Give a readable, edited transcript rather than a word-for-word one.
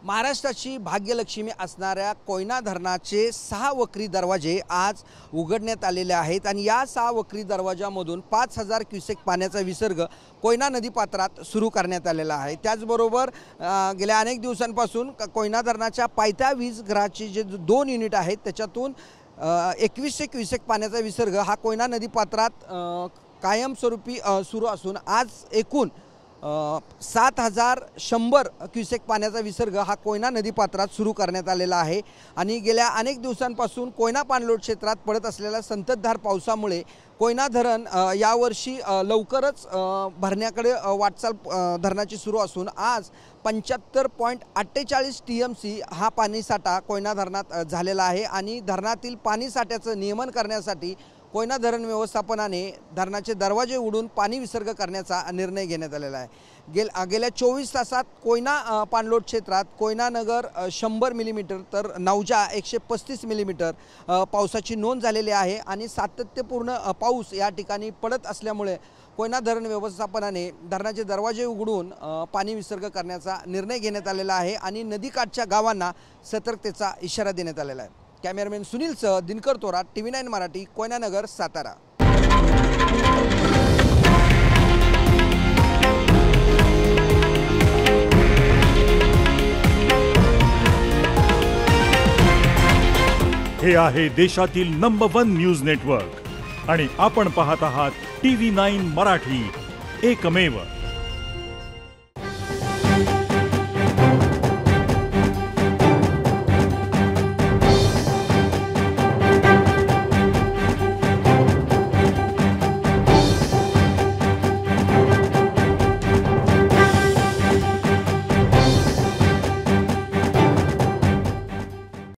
महाराष्ट्राची भाग्यलक्ष्मी असणाऱ्या कोयना धरणाचे 6 वक्री दरवाजे आज उघडण्यात आलेले आहेत आणि या 6 वक्री दरवाजामधून 5000 क्युसेक पाण्याचा विसर्ग कोयना नदीपात्रात सुरू करण्यात आलेला आहे। त्याचबरोबर गेल्या अनेक दिवसांपासून कोयना धरणाच्या पायथ्या वीज गृहाचे जे 2 युनिट आहेत त्याच्यातून 2100 क्युसेक पाण्याचा विसर्ग हा कोयना नदीपात्रात कायमस्वरूपी सुरू असून आज एकूण 7100 क्युसेक पाण्याचा विसर्ग हा कोयना नदीपात्रात सुरू करण्यात आलेला आहे। आणि गेल्या अनेक दिवसांपासून कोयना पाणलोट क्षेत्रात पडत असलेल्या संततधार पावसामुळे कोयना धरण यावर्षी लवकरच भरण्याकडे वाटचाल धरणाची सुरू असून आज 75.48 TMC हा पाणीसाठा कोयना धरणात झालेला आहे। आणि धरणातील पाणीसाठ्याचं नियमन करण्यासाठी कोयना धरण व्यवस्थापनाने धरणाचे दरवाजे उघडून पाणी विसर्ग करण्याचा निर्णय घेण्यात आलेला आहे। गेल्या 24 तासात कोयना पाणलोट क्षेत्रात कोयना नगर 100 मिलीमीटर तर नौजा 135 मिलीमीटर पावसाची नोंद झालेली आहे। आणि सातत्यपूर्ण पाऊस या ठिकाणी पडत असल्यामुळे कोयना धरण व्यवस्थापनाने धरणाचे दरवाजे उघडून पाणी विसर्ग करण्याचा निर्णय घेण्यात आलेला आहे आणि नदीकाठच्या गावांना सतर्कतेचा इशारा देण्यात आलेला आहे। कॅमेरामॅन सुनीलसह दिनकर तोरा, TV9 मराठी, कोयना नगर, सातारा। हे आहे देशातील नंबर 1 न्यूज नेटवर्क आणि आपण पाहत आहात TV9 मराठी, एकमेव।